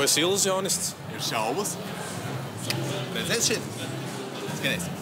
esi iluzionists? Ir šaubas. Redzēt šit? Skaties.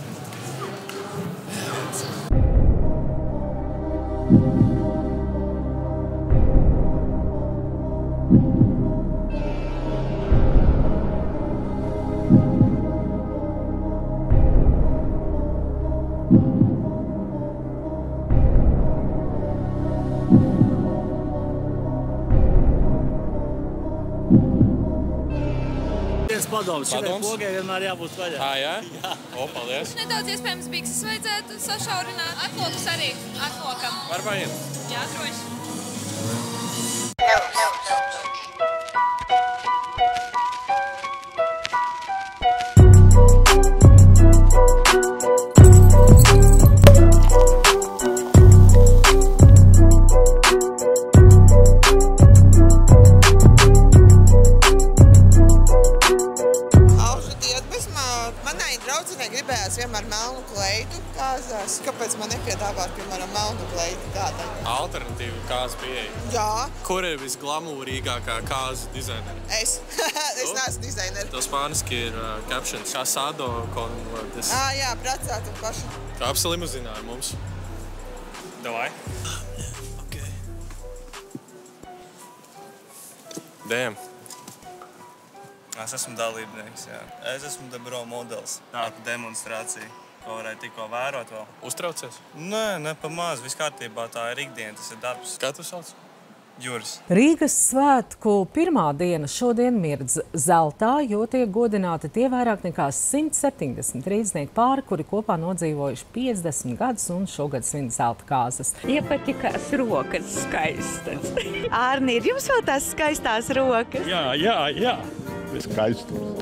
Padoms. Šitai pogai vienmēr jābūt vaļā. Jā? Jā. O, paldies. Nedaudz iespējams bikses vajadzētu sašaurināt. Atlokus arī. Atlokam. Var vajag? Jā, droši. Gribējās vienmēr melnu kleitu kāzās. Kāpēc man nepiedāvāt, piemēram, melnu kleitu tādai? Alternatīva kāzu pieeja. Jā. Kur ir visglamūrīgākā kāzu dizaineri? Es. Es neesmu dizaineri. To spāniski ir captions. Casado con des... Jā, precētu paši. Kāpsi limuzinā ar mums. Davai. Ok. Damn. Es esmu dalībnieks, jā. Es esmu Debro modelis. Tāda demonstrācija, ko varēja tikko vērot vēl. Uztraucies? Nē, ne pamaz. Viss kārtībā, tā ir ikdiena, tas ir darbs. Kā tu sauc? Juris. Rīgas svētku pirmā diena šodien mirdz zeltā, jo tiek godināti tie vairāk nekā 170 rīdznieku pāri, kuri kopā nodzīvojuši 50 gadus un šogad svin zelta kāzas. Iepatikās rokas skaistas. Ārni, ir jums vēl tās skaistās rokas? Jā. Skaistums.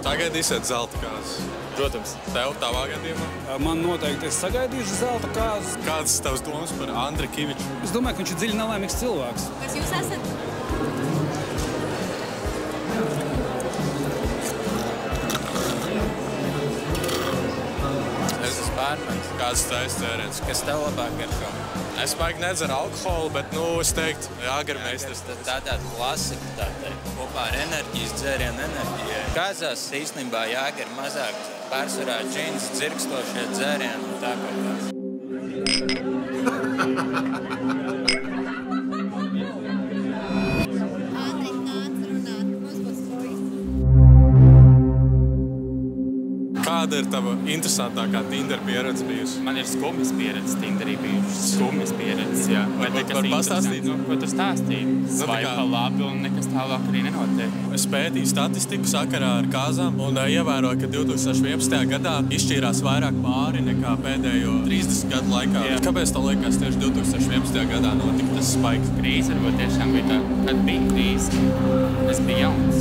Sagaidīsiet zelta kāzas. Protams, tev tavā gadījumā. Man noteikti es sagaidīšu zelta kāzas. Kādas tavas domas par Andri Kiviču? Es domāju, ka viņš ir dziļi nelaimīgs cilvēks. Kas jūs esat? Es esmu bērnmens. Kāds taisa dzēriens? Kas tev labāk garšo? Es baigi nedzeru alkoholu, bet, es teiktu, jāgarmeisters. Tā tāda klasika, tā teikt. Kopā ar enerģijas dzērienu enerģijai. Kāzās īstenībā jāgar mazāk pārsvarā džins, dzirkstošie dzērieni un tā kaut kā. Kāda ir tava interesantākā Tinder pieredze bijusi? Man ir skumjas pieredzes Tinderī bijušas. Skumjas pieredzes, jā. Var pastāstīt? Ko tu stāstīji? Svaipa labi un nekas tālāk arī nenotiek. Es pētīju statistiku sakarā ar kāzām un ievēroju, ka 2011. gadā izšķīrās vairāk pāri nekā pēdējo 30 gadu laikā. Jā. Kāpēc tev liekas tieši 2011. gadā notika tas spaiks? Krīze varbūt tiešām bija tā, kad bija krīze. Es biju jauns.